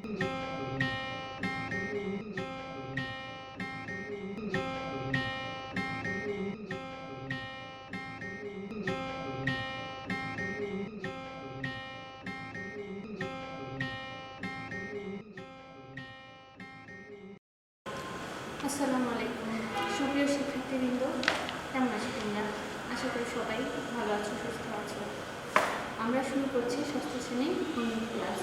আসসালামু আলাইকুম সুপ্রিয় শিক্ষার্থীবৃন্দ, কেমন আছো তোমরা? আশা করি সবাই ভালো আছো, সুস্থ আছো। আমরা শুরু করছি ষষ্ঠ শ্রেণীর হিন্দি ক্লাস।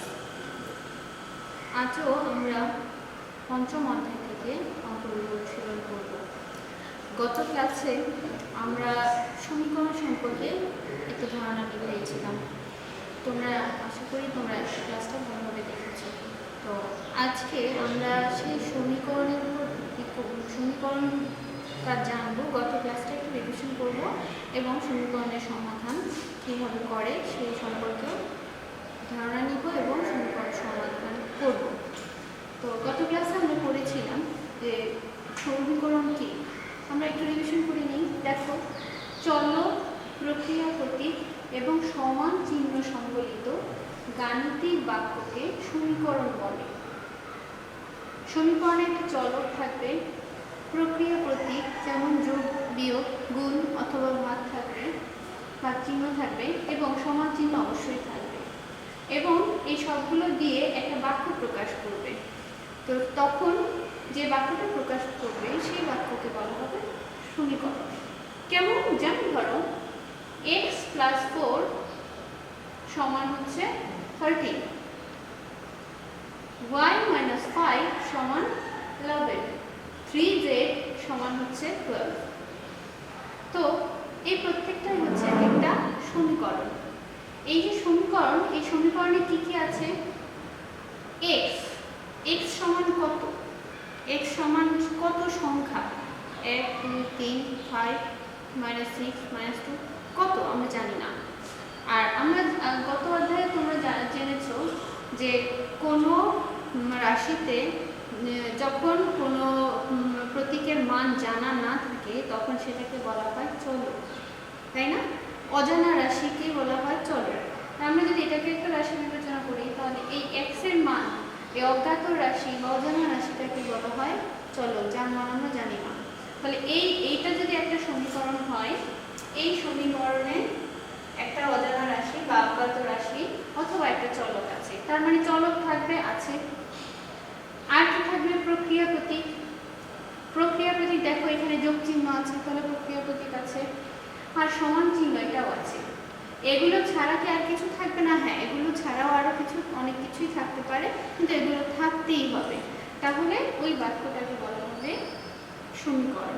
আজও আমরা পঞ্চম অধ্যায় থেকে অঙ্কগুলো অনুশীলন করব। গত ক্লাসে আমরা সমীকরণ সম্পর্কে একটু ধারণা পেয়েছিলাম। তোমরা আশা করি তোমরা ক্লাসটা ভালোভাবে দেখেছো। তো আজকে আমরা সেই সমীকরণের উপর সমীকরণটা জানবো। গত ক্লাসটা একটু রিভিশন করব এবং সমীকরণের সমাধান কীভাবে করে সেই সম্পর্কে ধারণা নিব এবং সমীকরণ সমাধান করব। তো গত ক্লাসে আমরা পড়েছিলাম যে সমীকরণ কি, আমরা একটু রিভিশন করে নিই। দেখো, চলক, প্রক্রিয়া, প্রতীক এবং সমান চিহ্ন সংবলিত গাণিতিক বাক্যকে সমীকরণ বলে। সমীকরণে একটা চলক থাকবে, প্রক্রিয়া, প্রতীক যেমন যোগ, বিয়োগ, গুণ অথবা ভাগ থাকবে, ভাগ চিহ্ন থাকবে এবং সমান চিহ্ন অবশ্যই থাকবে এবং এই সবগুলো দিয়ে একটা বাক্য প্রকাশ করবে। তো তখন যে বাক্যটা প্রকাশ করবে সেই বাক্যকে বলা হবে সমীকরণ। কেমন? যেমন ধরো x + 4 সমান হচ্ছে 13, y - 5 সমান 11, 3z সমান হচ্ছে 12। তো এই প্রত্যেকটাই হচ্ছে একটা সমীকরণ। এই যে সমীকরণ, এই সমীকরণে কি কি আছে? x সমান কত? x সমান কত সংখ্যা? 1 2 3 5 -6 -2 কত আমরা জানি না। আর আমরা গত অধ্যায়ে তোমরা জেনেছো যে কোনো রাশিতে যখন কোনো প্রতীকের মান জানা না থাকে তখন সেটাকে বলা হয় চলক, তাই না? অজানা রাশিকে বলা হয় চলক। আমরা যদি এটাকে একটা রাশি বিবেচনা করি তাহলে এই x এর মান, এই অজ্ঞাত রাশি বা অজানা রাশিটাকে বলা হয় চলক, যার মান আমরা জানি না। তাহলে এইটা যদি একটা সমীকরণ হয়, এই সমীকরণে একটা অজানা রাশি বা অজ্ঞাত রাশি অথবা একটা চলক আছে, তার মানে চলক থাকবে, আছে। আর কি থাকবে? প্রক্রিয়া, প্রতীক। প্রক্রিয়া, প্রতীক দেখো এখানে যোগ চিহ্ন আছে, তাহলে প্রক্রিয়া, প্রতীক আছে। আর সমান চিহ্ন এটাও আছে। এগুলো ছাড়া কি আর কিছু থাকবে না? হ্যাঁ, এগুলো ছাড়াও আরো কিছু অনেক কিছুই থাকতে পারে, কিন্তু এগুলো থাকতেই হবে। তাহলে ওই বাক্যটাকে বলা হবে সমীকরণ।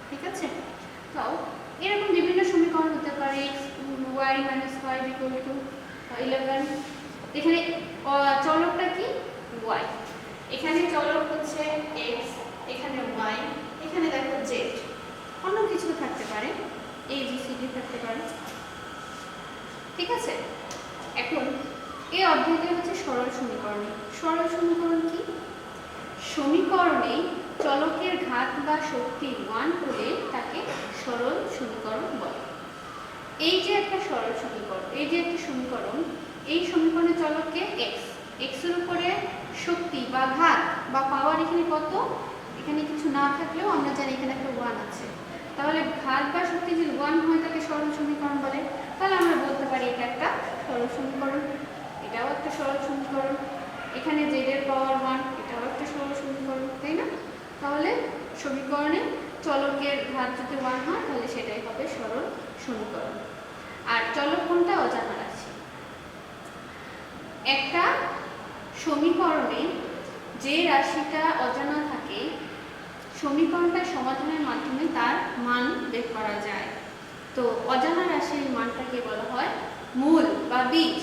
ঠিক আছে? তাও এরকম বিভিন্ন সমীকরণ হতে পারে। y - 5 = 11। এখানে চলকটা কি? y। এখানে চলক হচ্ছে x, এখানে y, এখানে দেখো z। অন্য কিছু থাকতে পারে, a b c d থাকতে পারে। ঠিক আছে? এখন এই অধ্যায়টা হচ্ছে সরল সমীকরণ। সরল সমীকরণ কি? সমীকরণে চলকের ঘাত বা শক্তি 1 হলে তাকে সরল সমীকরণ বলে। এই যে একটা সরল সমীকরণ, এই যে একটা সমীকরণ, এই সমীকরণে চলককে x এর উপরে শক্তি বা ঘাত বা পাওয়ার এখানে কত? এখানে কিছু না থাকলেও আমরা জানি এখানে একটা 1 আছে। তাহলে ঘাত বা শক্তি যদি 1 হয় তাকে সরল সমীকরণ বলে। তাহলে আমরা বলতে পারি এটা একটা সরল সমীকরণ, এটাও একটা সরল সমীকরণ। এখানে z এর পাওয়ার 1, এটাও একটা সরল সমীকরণ, তাই না? তাহলে সমীকরণে চলকের ঘাত যদি 1 হয় তাহলে সেটাই হবে সরল সমীকরণ। আর চলক কোনটা? অজানা রাশি। একটা সমীকরণে যে রাশিটা অজানা থাকে, সমীকরণটা সমাধানের মাধ্যমে তার মান বের করা যায়। তো অজানা রাশির মানটাকে বলা হয় মূল বা বীজ।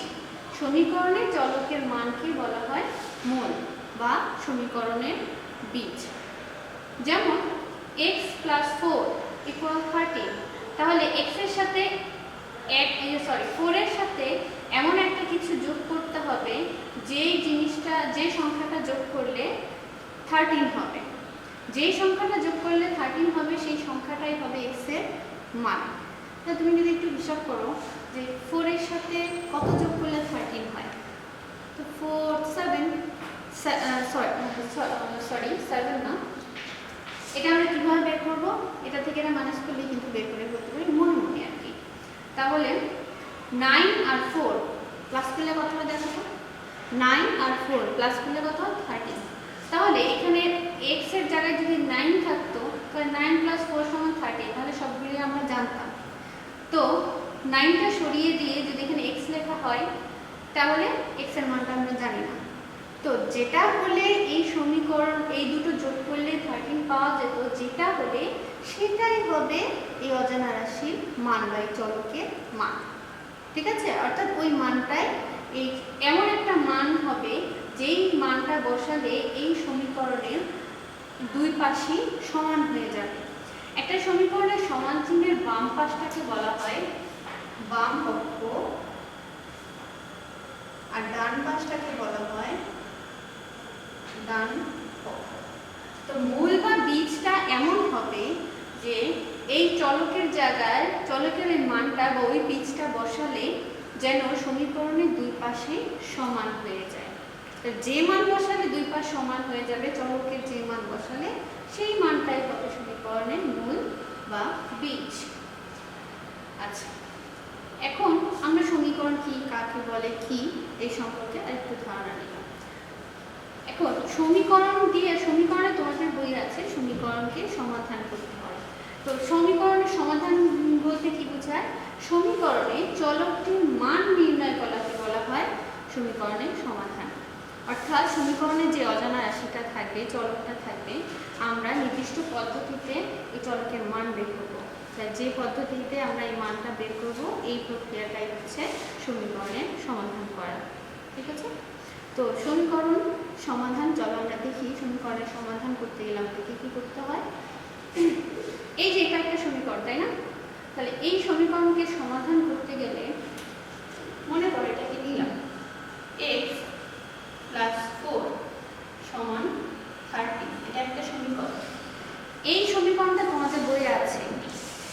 সমীকরণে চলকের মানকে বলা হয় মূল বা সমীকরণের বীজ। যেমন x + 4 = 13। তাহলে x এর সাথে 4 এর সাথে এমন একটা কিছু যোগ করতে হবে যে সংখ্যাটা যোগ করলে 13 হবে। যেই সংখ্যাটা যোগ করলে 13 হবে সেই সংখ্যাটাই হবে x এর মান। তা তুমি যদি একটু হিসাব করো যে 4 এর সাথে কত যোগ করলে 13 হয়, তো 4 7 সরি 7 না, এটা আমরা কিভাবে বের করব? এটা থেকে এটা মাইনাস করলে কিন্তু বের করে করতে পারি মনে মনে আর কি। তাহলে 9 আর 4 প্লাস করলে কত হয় দেখো তো? 9 আর 4 প্লাস করলে কত হয়? 13। তাহলে এখানে x এর জায়গায় যদি 9 থাকতো তাহলে 9 + 4 = 13, তাহলে সবগুলো আমরা জানতাম। তো 9টা সরিয়ে দিয়ে যদি এখানে x লেখা হয় তাহলে x এর মানটা আমরা জানি না। তো যেটা হলে এই সমীকরণ এই দুটো যোগ করলে 13 পাওয়া যেত, যেটা হলে সেটাই হবে এই অজানা রাশির মান বা এই চলকের মান। ঠিক আছে, অর্থাৎ ওই মানটাই এই এমন একটা মান হবে যেই মানটা বসালে এই সমীকরণের দুই পাশই সমান হয়ে যাবে। একটা সমীকরণের সমান চিহ্নের বাম পাশটাকে বলা হয় বাম পক্ষ আর ডান পাশটাকে বলা হয় ডান পক্ষ। তো মূল বা বীজটা এমন হবে যে এই চলকের জায়গায় চলকের এই মানটা বা ওই বীজটা বসালে যেন সমীকরণের দুই পাশে সমান হয়ে যায়। তো যে মান বসালে দুই পাশ সমান হয়ে যাবে, চলকের যে মান বসালে সেই মানটাই হবে সমীকরণের মূল বা বীজ। আচ্ছা, এখন আমরা সমীকরণ কি, কাকে বলে, কি এই সম্পর্কে আরেকটু ধারণা নিলাম। এখন সমীকরণে তোমাদের বই আছে সমীকরণকে সমাধান করতে হয়। তো সমীকরণের সমাধান বলতে কি বোঝায়? সমীকরণে চলকটির মান নির্ণয় করাকে বলা হয় সমীকরণের সমাধান। অর্থাৎ সমীকরণে যে অজানা রাশিটা থাকবে, চলকটা থাকবে, আমরা নির্দিষ্ট পদ্ধতিতে এই চলকের মান বের করব। যে পদ্ধতিতে আমরা এই মানটা বের করব এই প্রক্রিয়াটাই হচ্ছে সমীকরণের সমাধান করা। ঠিক আছে, তো সমীকরণ সমাধান, চলো আমরা দেখি সমীকরণের সমাধান করতে গেলে আমাদেরকে কি করতে হয়। এই যে এটা একটা সমীকরণ, তাই না? তাহলে এই সমীকরণকে সমাধান করতে গেলে মনে করো এটাকে নিলাম x + 4 = 30, এটা একটা সমীকরণ। এই সমীকরণটা তোমাদের বইয়ে আছে।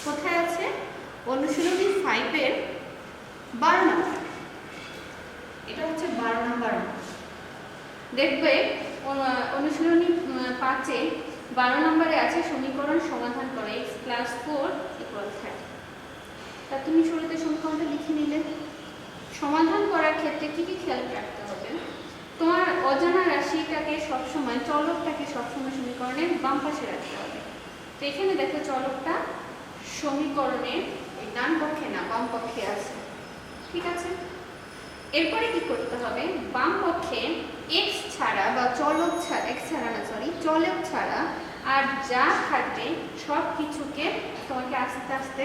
কোথায় আছে? অনুশীলনী 5 এর 12 নম্বর। এটা হচ্ছে 12 নম্বর। দেখবে অনুশীলনী 5 এ 12 নম্বরে আছে সমীকরণ সমাধান করে x + 4 = 30। তা তুমি শুরুতে সমীকরণটা লিখে নিলে। সমাধান করার ক্ষেত্রে কি কি খেয়াল রাখতে হবে? তোমার অজানা রাশিটাকে সবসময়, চলকটাকে সবসময় সমীকরণের বাম পাশে রাখতে হবে। তো এখানে দেখো চলকটা সমীকরণের ডান পক্ষে না বাম পক্ষে আছে। ঠিক আছে, এরপরে কি করতে হবে? বাম পক্ষে x ছাড়া বা চলক ছাড়া আর যা থাকবে সব কিছুকে তোমাকে আস্তে আস্তে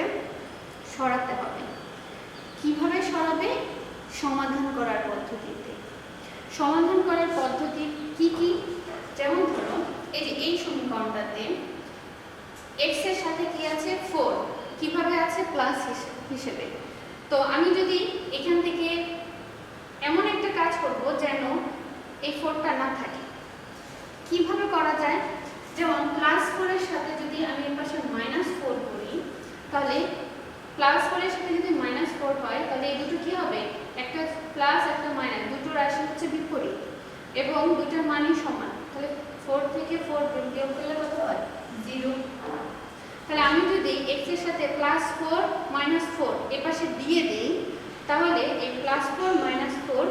সরাতে হবে। কিভাবে সরাবে? সমাধান করার পদ্ধতিতে। সমাধান করার পদ্ধতি কি কি? যেমন ধরো এই যে এই সমীকরণটাতে x এর সাথে কি আছে? 4। কিভাবে আছে? প্লাস হিসেবে। তো আমি যদি এখান থেকে এমন একটা কাজ করব যেন এই 4টা না থাকে। কিভাবে করা যায়? যেমন +4 এর সাথে যদি আমি এর পাশে -4 করি, তাহলে +4 এর সাথে যদি -4 হয় তাহলে এই দুটো কি হবে? একটা প্লাস একটা মাইনাস, দুটো রাশি হচ্ছে বিপরীত এবং দুটোর মানই সমান। তাহলে 4 থেকে 4 বিয়োগ করলে কত হয়? 0। তাহলে আমি যদি x এর সাথে +4 -4 এর পাশে দিয়ে দেই তাহলে এই +4 -4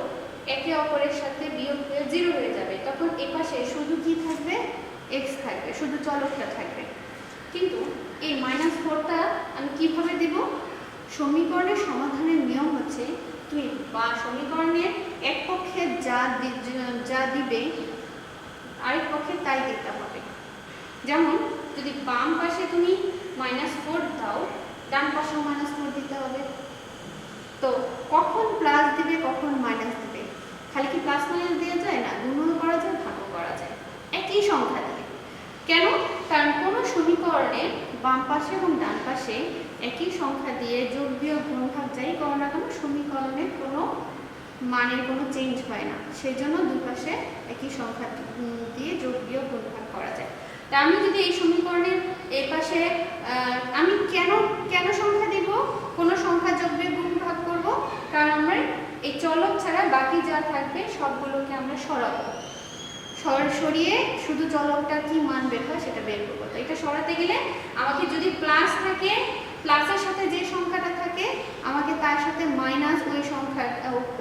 একে অপরের সাথে বিয়োগ হয়ে 0 হয়ে যাবে। তখন এর পাশে শুধু কি থাকবে? x থাকবে, শুধু চলকটা থাকবে। কিন্তু এই -4টা আমি কিভাবে দেব? সমীকরণের সমাধানের নিয়ম হচ্ছে তুমি বা সমীকরণের এক পক্ষে যা দিবে আরেক পক্ষে তাই দিতে হবে। যেমন যদি বাম পাশে তুমি -4 দাও, ডান পাশেও -4 দিতে হবে। তো কখন প্লাস দিবে, কখন মাইনাস দিবে? খালি কি প্লাস মাইনাস দেওয়া যায় না, গুণও করা যায়, ভাগও করা যায় একই সংখ্যা দিয়ে। কেন? কারণ কোনো সমীকরণের বাম পাশে এবং ডান পাশে একই সংখ্যা দিয়ে যোগ বিয়োগ গুণ ভাগ যাই করো না কেন, সমীকরণের কোনো মানের কোনো চেঞ্জ হয় না। সেই জন্য দুই পাশে একই সংখ্যা দিয়ে যোগ বিয়োগ গুণ ভাগ করা যায়। তা আমি যদি এই সমীকরণের এই পাশে আমি কেন সংখ্যা দেব? কোনো সংখ্যা যোগ বিয়োগ গুণ ভাগ করব, কারণ আমরা এই চলক ছাড়া বাকি যা থাকবে সবগুলোকে আমরা সরাবো। সরিয়ে শুধু চলকটা কি মান বের হয় সেটা বের করবো। তো এটা সরাতে গেলে আমাকে যদি প্লাস থাকে, প্লাসের সাথে যে সংখ্যাটা থাকে আমাকে তার সাথে মাইনাস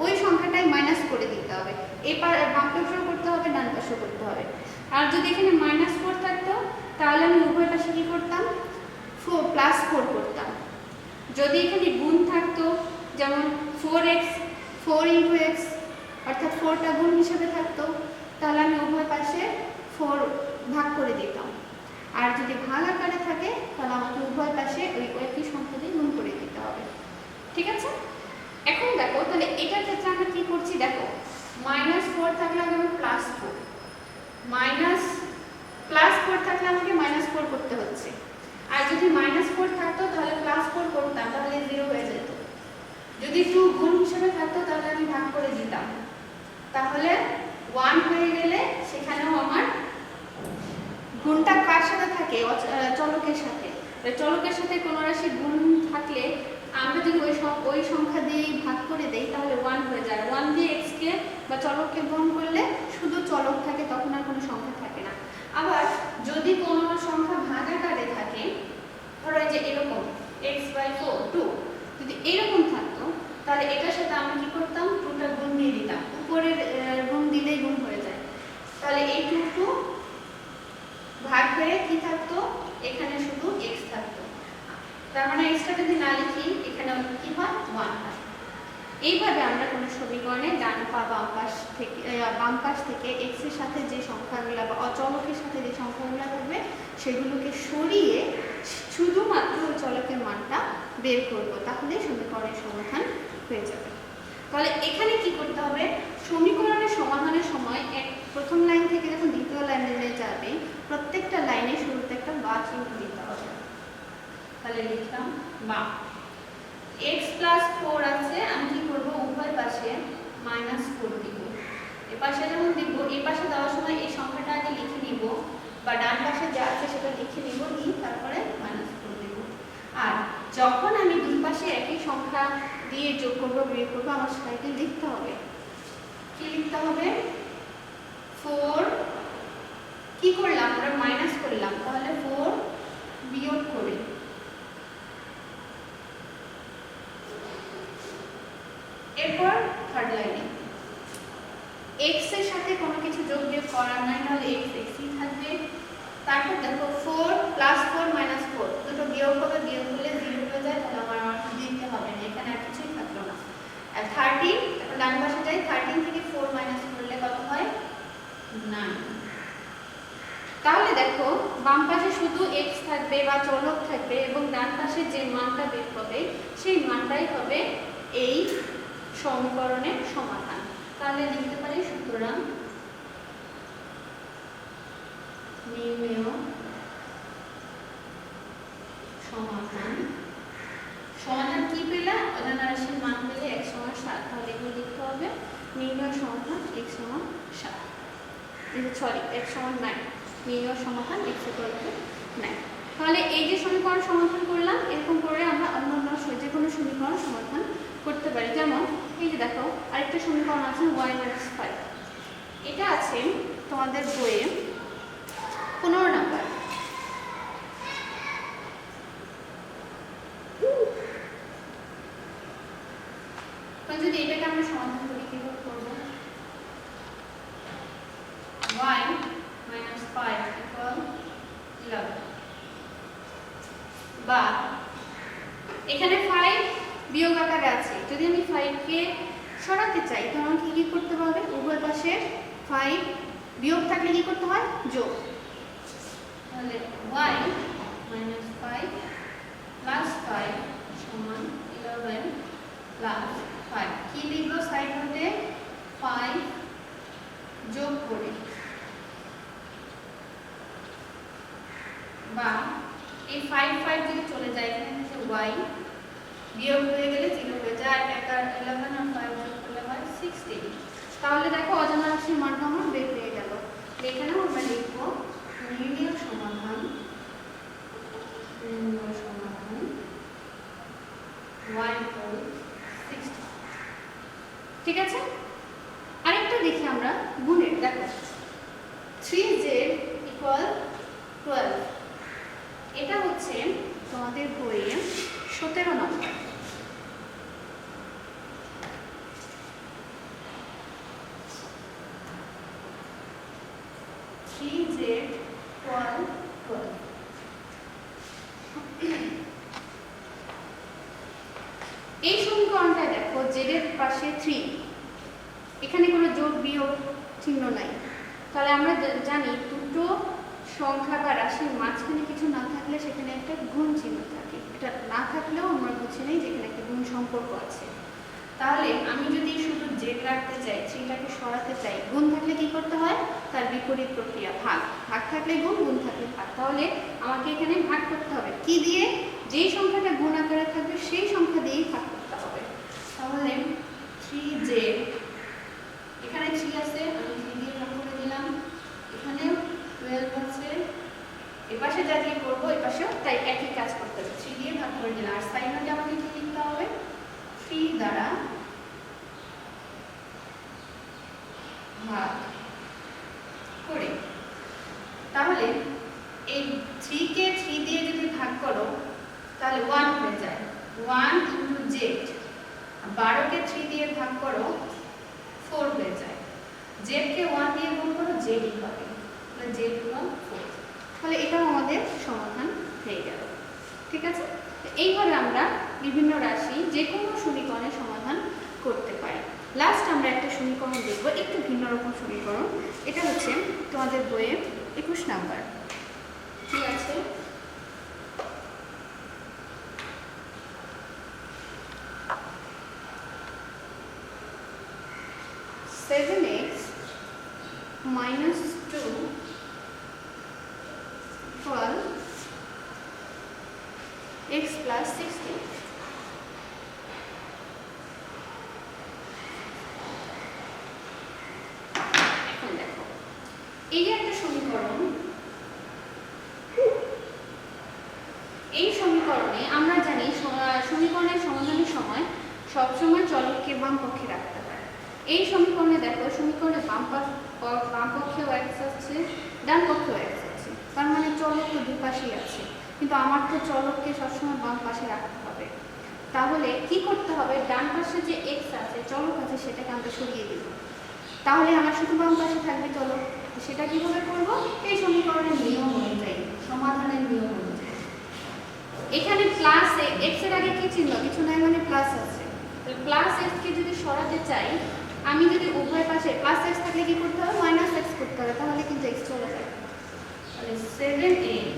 ওই সংখ্যাটাই মাইনাস করে দিতে হবে। এবার বাম পাশেও করতে হবে, ডান পাশেও করতে হবে। আর যদি এখানে -4 থাকতো তাহলে আমি উভয় পাশে কি করতাম, +4 করতাম। যদি এখানে গুণ থাকতো, যেমন 4x 4 × x অর্থাৎ 4টা গুণ হিসেবে থাকতো, তাহলে আমি উভয় পাশে 4 ভাগ করে দিতাম। আর যদি ভাগ আকারে থাকে তাহলে আমাকে উভয় পাশে ওই একই সংখ্যা দিয়ে গুণ করে দিতে হবে। ঠিক আছে? এখন দেখো তাহলে এটার ক্ষেত্রে আমরা কি করছি, দেখো -4 থাকলে আমি +4, +4 থাকলে আমাকে -4 করতে হচ্ছে। আর যদি -4 থাকতো তাহলে +4 করতাম, তাহলে 0 হয়ে যেত। যদি 2 গুণ হিসেবে থাকতো তাহলে আমি ভাগ করে দিতাম, তাহলে 1 হয়ে গেলে সেখানেও আমার গুণটা কার সাথে থাকে, চলকের সাথে। চলকের সাথে কোনো রাশি গুণ থাকলে আমরা যদি ওই সংখ্যা দিয়ে ভাগ করে দেই তাহলে 1 হয়ে যায়। 1 দিয়ে x কে বা চলককে গুণ করলে শুধু চলক থাকে, তখন আর কোনো সংখ্যা থাকে না। আবার যদি কোনো সংখ্যা ভাগ আকারে থাকে, ধরো এই যে এরকম x/4 2, যদি এরকম থাকতো তাহলে এটার সাথে আমরা কি করতাম, 2টা গুণ দিয়ে দিতাম। উপরের গুণ দিলেই গুণ হয়ে যায়। তাহলে এই 2 ভাগ হয়ে কি থাকতো, এখানে শুধু x থাকতো। তার মানে xটা যদি না লিখি এখানে কি হয়, 1 হয়। এইভাবে আমরা কোনো সমীকরণে ডান পা বাম পাশ থেকে x এর সাথে যে সংখ্যাগুলো বা অচলকের সাথে যে সংখ্যাগুলো থাকবে সেগুলোকে সরিয়ে শুধুমাত্র ওই চলকের মানটা বের করব, তাহলে সমীকরণের সমাধান হয়ে যাবে। তাহলে এখানে কি করতে হবে, সমীকরণের সমাধানের সময় প্রথম লাইন থেকে যখন দ্বিতীয় লাইনে যাবে প্রত্যেকটা লাইনে শুরুতে একটা বা চিহ্ন দিতে হবে। তাহলে লিখলাম বা, x+4 আছে, আমি কি করব, উভয় পাশে -4 দিব। এই পাশে যখন দিব, এই পাশে দেওয়ার সময় এই সংখ্যাটা আগে লিখে নিব, বা ডান পাশে যা আছে সেটা লিখে নিব, নিয়ে তারপরে -4 দেব। আর যখন আমি দুই পাশে একই সংখ্যা দিয়ে যোগ করব বিয়োগ করব, আমার সেটাকে লিখতে হবে। কি লিখতে হবে, 4 কি করলাম, আমরা মাইনাস করলাম, তাহলে 4 বিয়োগ করে এরপর থার্ড লাইনে x এর সাথে কোনো কিছু যোগ বিয়োগ করার নাই, তাহলে x xই থাকবে। তারপর দেখো 4 +4 -4 দুটো বিয়োগ হবে, বিয়োগ করলে 0 হয়ে যায়, তাহলে আমার আর দিতে হবে না, এখানে আর কিছুই থাকলো না। আর 13, এখন ডান পাশে যাই, 13 থেকে 4 মাইনাস করলে কত হয়, 9। তাহলে দেখো বাম পাশে শুধু x থাকবে বা চলক থাকবে, এবং ডান পাশে যে মানটা বের হবে সেই মানটাই হবে এই সমীকরণের সমাধান। তাহলে লিখতে পারি, সুতরাং নির্ণেয় সমাধান। সমাধান কি পেলে, অজানা রাশির মান পেলে x = 7, তাহলে এগুলো লিখতে হবে নির্ণেয় সমাধান x = 7, সরি x = 9, নির্ণেয় সমাধান x = 9। তাহলে এই যে সমীকরণ সমাধান করলাম, এরকম করে আমরা অন্যান্য যে কোনো সমীকরণ সমাধান করতে পারি। যেমন এই যে দেখো আরেকটা সমীকরণ আছে y-5, এটা আছে তোমাদের বইয়ে 15 নাম্বার। যদি এটাকে আমরা সমাধান করি কিভাবে করব, y-5 = 11, বা এখানে 5 বিয়োগ আকারে আছে, যদি আমি 5 কে সরাতে চাই তাহলে আমাকে কি করতে হবে, উভয় পাশে 5 বিয়োগ থাকলে কি করতে হয়, যোগ। তাহলে y-5 + 5 = 11 + 5, কি লিখবো সাইড হতে, 5 যোগ করে, বা এই 5 যদি চলে যায় এখানে হচ্ছে y বিয়োগ হয়ে গেলে 0 হয়ে যায়, আর 11 আর 5 যোগ করলে হয় 16। তাহলে দেখো অজানা রাশির মানটা আমার বের হয়ে গেল। এখানেও আমরা লিখব নির্ণেয় সমাধান y = 16। ঠিক আছে, আরেকটা দেখি আমরা গুণের। দেখো 3z ইকুয়াল 12। এটা হচ্ছে তোমাদের বইয়ে 17 নম্বর। এই সমীকরণটা দেখো z এর পাশে 3, এখানে কোনো যোগ বিয়োগ চিহ্ন নাই, তাহলে আমরা জানি দুটো সংখ্যা বা রাশির মাঝখানে কিছু না থাকলে সেখানে একটা গুণ চিহ্ন থাকে। এটা না থাকলেও আমরা বুঝি নেই যেখানে একটা গুণ সম্পর্ক আছে। তাহলে আমি যদি শুধু z রাখতে চাই, 3টাকে সরাতে চাই, গুণ থাকলে কি করতে হয়? তার বিপরীত প্রক্রিয়া, ভাগ। ভাগ থাকলে গুণ, গুণ থাকলে ভাগ। তাহলে আমাকে এখানে ভাগ করতে হবে কি দিয়ে? যেই সংখ্যাটা গুণ আকারে থাকবে সেই সংখ্যা দিয়েই ভাগ করতে হবে। তাহলে 3z, এখানে 3 আছে, আমি 3 দিয়ে ভাগ করে দিলাম। এখানে 12 আছে, এপাশে যা দিয়ে করবো এপাশেও তাই একই কাজ করতে হবে, 3 দিয়ে ভাগ করে দিলাম। আর সাইন নোটে আমাকে কি লিখতে হবে? 3 দ্বারা ভাগ করে। তাহলে এই 3 কে 3 দিয়ে যদি ভাগ করো তাহলে 1 হয়ে যায়, 1 ইনটু z। 12 কে 3 দিয়ে ভাগ করো 4 হয়ে যায়, z কে 1 দিয়ে গুণ করো z ই হবে, তাহলে z গুণ 4। তাহলে এটাও আমাদের সমাধান হয়ে গেল। ঠিক আছে, এইভাবে আমরা বিভিন্ন রাশি যে কোনো সমীকরণের সমাধান করতে পারি। লাস্ট আমরা একটা সমীকরণ দেখব, একটু ভিন্ন রকম সমীকরণ। এটা হচ্ছে তোমাদের বইয়ে 21 নাম্বার। কি আছে? (7x minus 2 equal x plus 16). এখন দেখো, এই যে একটা সমীকরণ, এই সমীকরণে আমরা জানি সমীকরণের সমাধানের সময় সবসময় চলককে বাম পক্ষে রাখতে হয়। এই সমীকরণে দেখো, সমীকরণের বাম পক্ষেও x আছে, ডান পক্ষেও x আছে, তার মানে চলক তো দুই পাশেই আছে, কিন্তু আমার তো চলককে সবসময় বাম পাশে রাখতে হবে। তাহলে কি করতে হবে? ডান পাশে যে x আছে, চলক আছে, সেটাকে আমরা সরিয়ে দিব। তাহলে আমার শুধু বাম পাশে থাকবে চলক। সেটা কিভাবে করব? এই সমীকরণের নিয়ম অনুযায়ী, সমাধানের নিয়ম অনুযায়ী। এখানে প্লাস x এর আগে কি চিহ্ন? কিছু নাই, মানে প্লাস আছে। তাহলে প্লাস x কে যদি সরাতে চাই, আমি যদি উভয় পাশে প্লাস x থাকলে কি করতে হবে? মাইনাস x করতে হবে, তাহলে কিন্তু x চলে যায়। তাহলে 7x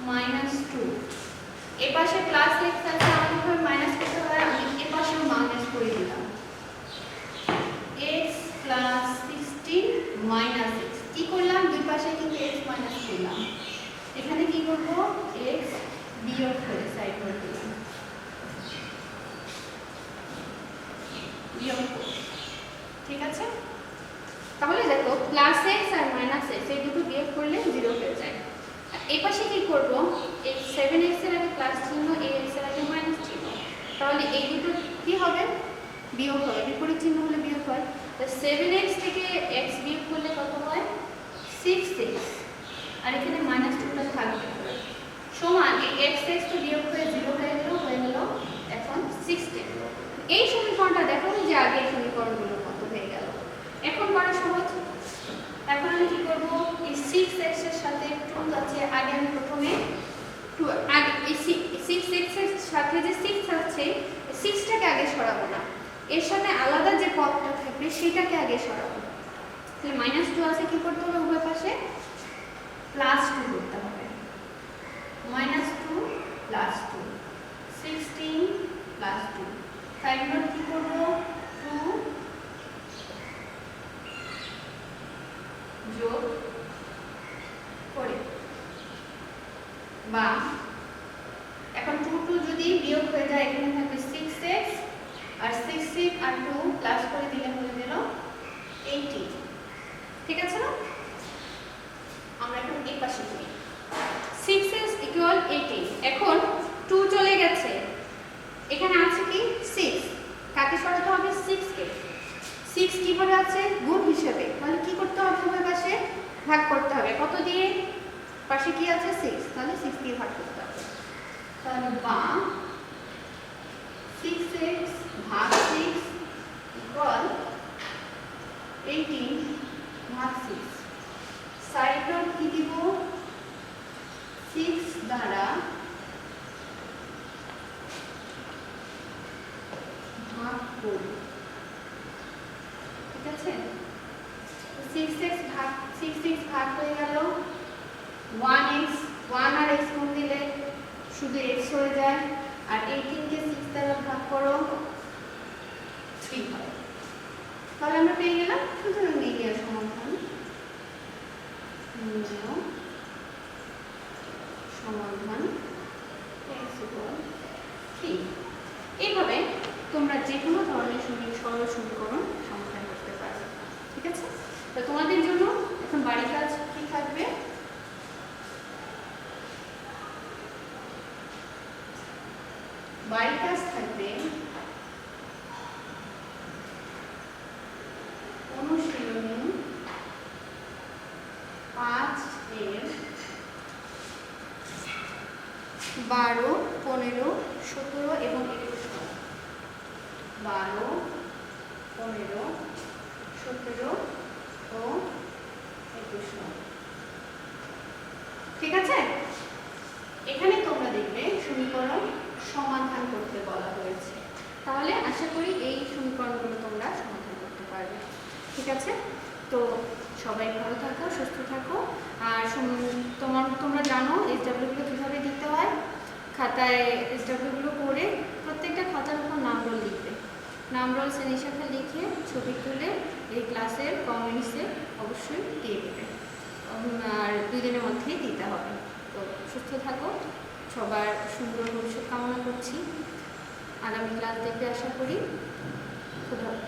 minus 2, এ পাশে প্লাস x আছে, আমাকে কিভাবে মাইনাস করতে হয়? আমি এ পাশেও মাইনাস করে দিলাম, x plus 16 minus x। কি করলাম? দুই পাশে কিন্তু x মাইনাস করলাম। এখানে কি করব? x বিয়োগ করে সাইড করে দিলাম, বিয়োগ। ঠিক আছে, তাহলে দেখো প্লাস x আর মাইনাস x এই দুটো বিয়োগ করলে 0 হয়ে যায়। এই পাশে কি করব? এই 7x এর আগে প্লাস চিহ্ন, x এর আগে মাইনাস চিহ্ন, তাহলে এই দুটো কি হবে? বিয়োগ হবে, বিপরীত চিহ্ন হলে বিয়োগ হয়। তো 7x থেকে x বিয়োগ করলে কত হয়? 6x, আর এখানে মাইনাস চিহ্নটা থাকবে, সমান এই x তো বিয়োগ হয়ে 0 হয়ে গেল এখন 16। এই সমীকরণটা দেখো যে আগে এই সমীকরণগুলোর মতো হয়ে গেল। এখন করা সহজ। এখন আমি কি করব? এই 6x এর সাথে 2 আছে, আগে আমি প্রথমে 2 আগে এই 6x এর সাথে যে 6 আছে, 6টাকে আগে সরাবো না, এর সাথে আলাদা যে পদটা থাকবে সেটাকে আগে সরাবো। তাহলে -2 আছে, কি করতে হবে? উভয় পাশে +2 করতে হবে। -2 +2, 16 +2। সাইড নোট কি করব? 2 যোগ করে বা এখন 2 যদি বিয়োগ হয়ে যায়, এখানে থাকবে 6x, আর 6 আর 2 প্লাস করে দিলে হয়ে গেল 18। ঠিক আছে না? আমরা এখন এই পাশে করি, 6x = 18। এখন 2 চলে গেছে, এখানে আছে কি 6, কাকে সরাতে হবে? 6 কে। 6 কিভাবে আছে? আছে গুণ হিসেবে, তাহলে কি করতে হবে? উভয় পাশে ভাগ করতে হবে। কত দিয়ে? পাশে কি আছে? 6, তাহলে 6 দিয়ে ভাগ করতে হবে। তাহলে বা 6x ভাগ 6 ইকুয়াল 18 ভাগ 6। সাইডটা কি দিব? 6 দ্বারা ভাগ করব, ঠিক আছে? 6x ভাগ হয়ে গেল 1x, 1 আর x গুণ দিলে শুধু x হয়ে যায়, আর 18 কে 6 দ্বারা ভাগ করো 3 হয়। তাহলে আমরা পেয়ে গেলাম সুতরাং এরিয়ার সমাধান x equal 3। এইভাবে তোমরা যে কোনো ধরনের সরল সমীকরণ সমাধান করতে পারবে, ঠিক আছে? তো তোমাদের জন্য এখন বাড়ির কাজ কি থাকবে? বাড়ির কাজ থাকবে অনুশীলনী 5 এর 12, 15, 17 এবং 21 নম্বর। 12, 15, 17 ও 21 নম্বর, ঠিক আছে? এখানে তোমরা দেখবে সমীকরণ সমাধান করতে বলা হয়েছে, তাহলে আশা করি এই সমীকরণগুলো তোমরা সমাধান করতে পারবে, ঠিক আছে? তো সবাই ভালো থাকো, সুস্থ থাকো। আর তোমরা জানো এসডব্লিউগুলো কীভাবে দিতে হয়। খাতায় এসডব্লিউগুলো করে প্রত্যেকটা খাতার উপর নাম রোল লিখবে। নাম রোল শ্রেণী শাখা লিখে ছবি তুলে এই ক্লাসের কমেন্টসে অবশ্যই দিয়ে দেবে, আর 2 দিনের মধ্যেই দিতে হবে। তো সুস্থ থাকো, সবার সুন্দর ভবিষ্যৎ কামনা করছি। আগামী ক্লাস দেখতে আশা করি। খুব ভালো।